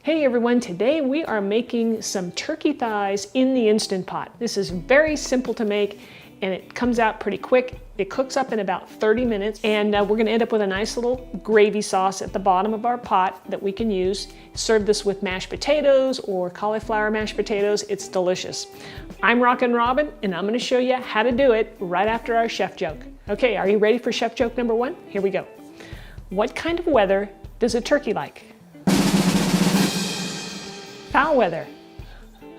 Hey everyone, today we are making some turkey thighs in the Instant Pot. This is very simple to make and it comes out pretty quick. It cooks up in about 30 minutes and we're gonna end up with a nice little gravy sauce at the bottom of our pot that we can use. Serve this with mashed potatoes or cauliflower mashed potatoes. It's delicious. I'm Rockin' Robin and I'm gonna show you how to do it right after our chef joke. Okay, are you ready for chef joke number one? Here we go. What kind of weather does a turkey like? Foul weather.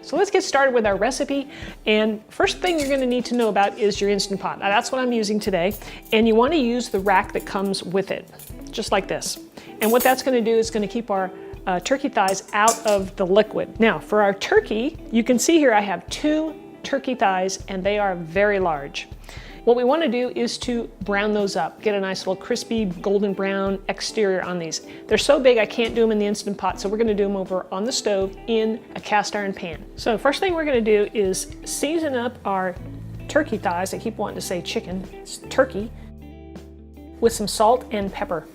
So let's get started with our recipe. And first thing you're going to need to know about is your Instant Pot. Now that's what I'm using today. And you want to use the rack that comes with it, just like this. And what that's going to do is going to keep our turkey thighs out of the liquid. Now for our turkey, you can see here I have 2 turkey thighs and they are very large. What we want to do is to brown those up, get a nice little crispy golden brown exterior on these. They're so big I can't do them in the Instant Pot, so we're going to do them over on the stove in a cast iron pan. So first thing we're going to do is season up our turkey thighs. I keep wanting to say chicken, it's turkey, with some salt and pepper.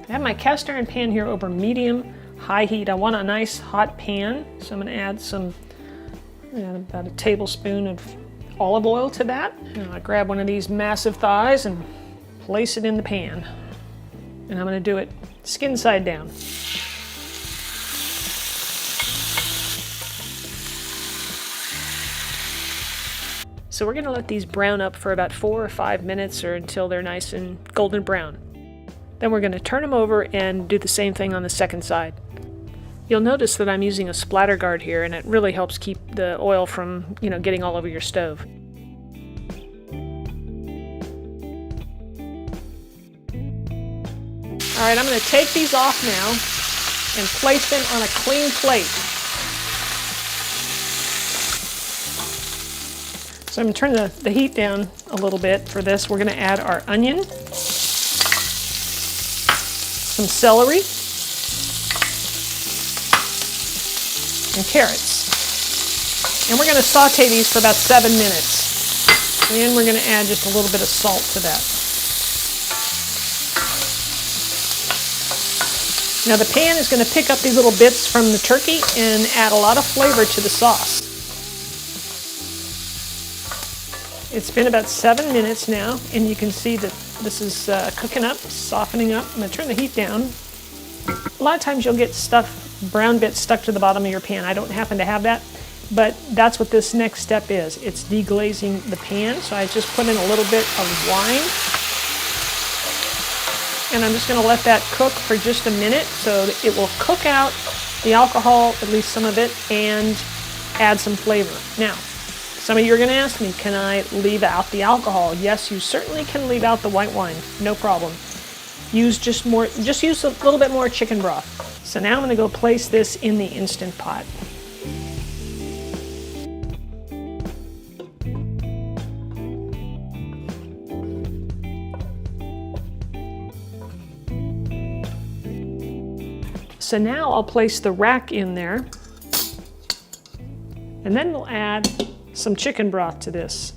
I have my cast iron pan here over medium high heat. I want a nice hot pan, so I'm going to add about a tablespoon of olive oil to that. And I grab one of these massive thighs and place it in the pan. And I'm going to do it skin side down. So we're going to let these brown up for about 4 or 5 minutes or until they're nice and golden brown. Then we're going to turn them over and do the same thing on the second side. You'll notice that I'm using a splatter guard here and it really helps keep the oil from, getting all over your stove. All right, I'm going to take these off now and place them on a clean plate. So I'm going to turn the heat down a little bit for this. We're going to add our onion, some celery, and carrots. And we're going to saute these for about 7 minutes. And we're going to add just a little bit of salt to that. Now the pan is going to pick up these little bits from the turkey and add a lot of flavor to the sauce. It's been about 7 minutes now and you can see that this is cooking up, softening up. I'm going to turn the heat down. A lot of times you'll get brown bits stuck to the bottom of your pan. I don't happen to have that, but that's what this next step is. It's deglazing the pan. So I just put in a little bit of wine and I'm just going to let that cook for just a minute so that it will cook out the alcohol, at least some of it, and add some flavor. Now, some of you are going to ask me, can I leave out the alcohol? Yes, you certainly can leave out the white wine, no problem. Just use a little bit more chicken broth. So now I'm going to go place this in the Instant Pot. So now I'll place the rack in there, and then we'll add some chicken broth to this.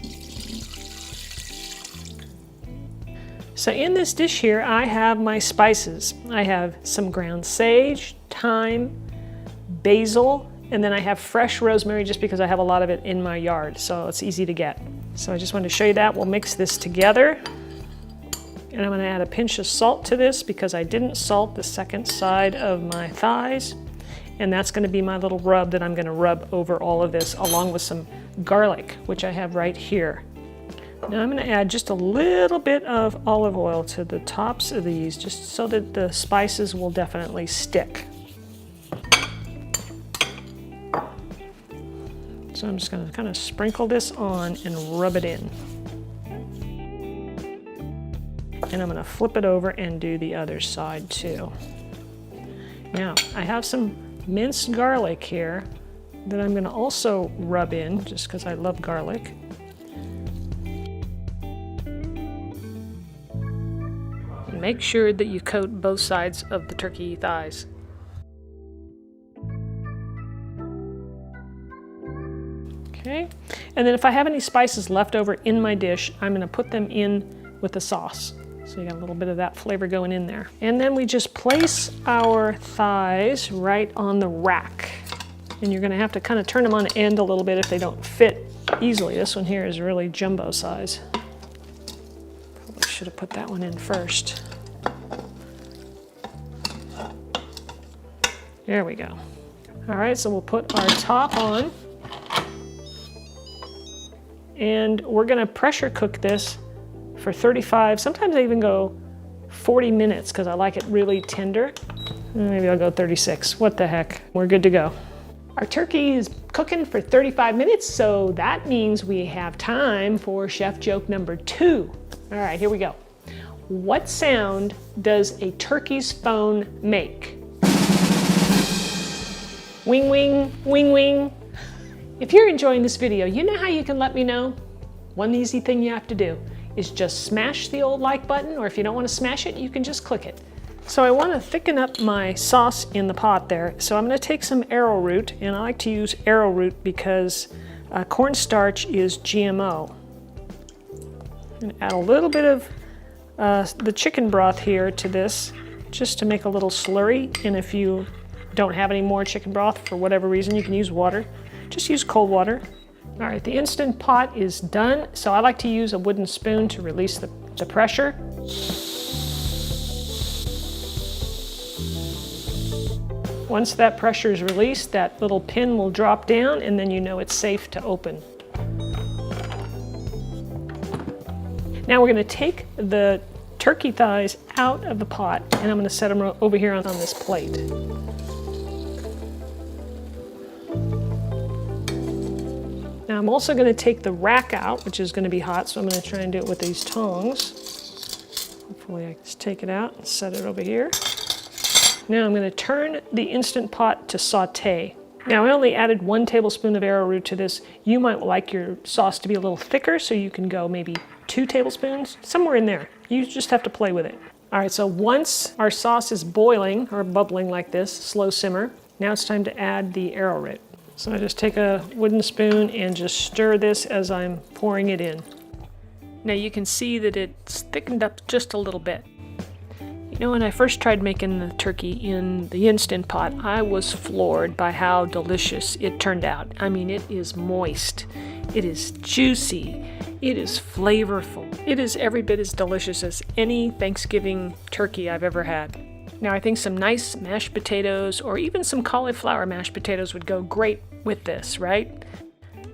So in this dish here, I have my spices. I have some ground sage, thyme, basil, and then I have fresh rosemary just because I have a lot of it in my yard, so it's easy to get. So I just wanted to show you that. We'll mix this together. And I'm going to add a pinch of salt to this because I didn't salt the second side of my thighs. And that's going to be my little rub that I'm going to rub over all of this along with some garlic, which I have right here. Now I'm going to add just a little bit of olive oil to the tops of these just so that the spices will definitely stick. So I'm just going to kind of sprinkle this on and rub it in. And I'm going to flip it over and do the other side too. Now I have some minced garlic here that I'm going to also rub in just because I love garlic. Make sure that you coat both sides of the turkey thighs. Okay, and then if I have any spices left over in my dish, I'm going to put them in with the sauce. So you got a little bit of that flavor going in there. And then we just place our thighs right on the rack. And you're gonna have to kind of turn them on end a little bit if they don't fit easily. This one here is really jumbo size. Probably should have put that one in first. There we go. All right, so we'll put our top on. And we're gonna pressure cook this for 35, sometimes I even go 40 minutes because I like it really tender. Maybe I'll go 36, what the heck, we're good to go. Our turkey is cooking for 35 minutes, so that means we have time for chef joke number 2. All right, here we go. What sound does a turkey's phone make? Wing, wing, wing, wing. If you're enjoying this video, you know how you can let me know? One easy thing you have to do is just smash the old like button, or if you don't want to smash it, you can just click it. So I want to thicken up my sauce in the pot there. So I'm going to take some arrowroot, and I like to use arrowroot because cornstarch is GMO. And add a little bit of the chicken broth here to this, just to make a little slurry. And if you don't have any more chicken broth for whatever reason, you can use water. Just use cold water. All right, the Instant Pot is done. So I like to use a wooden spoon to release the pressure. Once that pressure is released, that little pin will drop down, and then you know it's safe to open. Now we're going to take the turkey thighs out of the pot, and I'm going to set them over here on this plate. Now I'm also going to take the rack out, which is going to be hot, so I'm going to try and do it with these tongs. Hopefully I can just take it out and set it over here. Now I'm going to turn the Instant Pot to saute. Now I only added 1 tablespoon of arrowroot to this. You might like your sauce to be a little thicker, so you can go maybe 2 tablespoons, somewhere in there. You just have to play with it. All right, so once our sauce is boiling or bubbling like this, slow simmer, now it's time to add the arrowroot. So I just take a wooden spoon and just stir this as I'm pouring it in. Now you can see that it's thickened up just a little bit. You know, when I first tried making the turkey in the Instant Pot, I was floored by how delicious it turned out. I mean, it is moist, it is juicy, it is flavorful. It is every bit as delicious as any Thanksgiving turkey I've ever had. Now I think some nice mashed potatoes or even some cauliflower mashed potatoes would go great with this, right?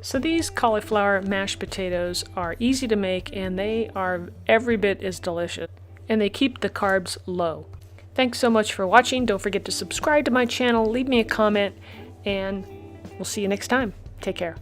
So these cauliflower mashed potatoes are easy to make, and they are every bit as delicious. And they keep the carbs low. Thanks so much for watching. Don't forget to subscribe to my channel, leave me a comment, and we'll see you next time. Take care.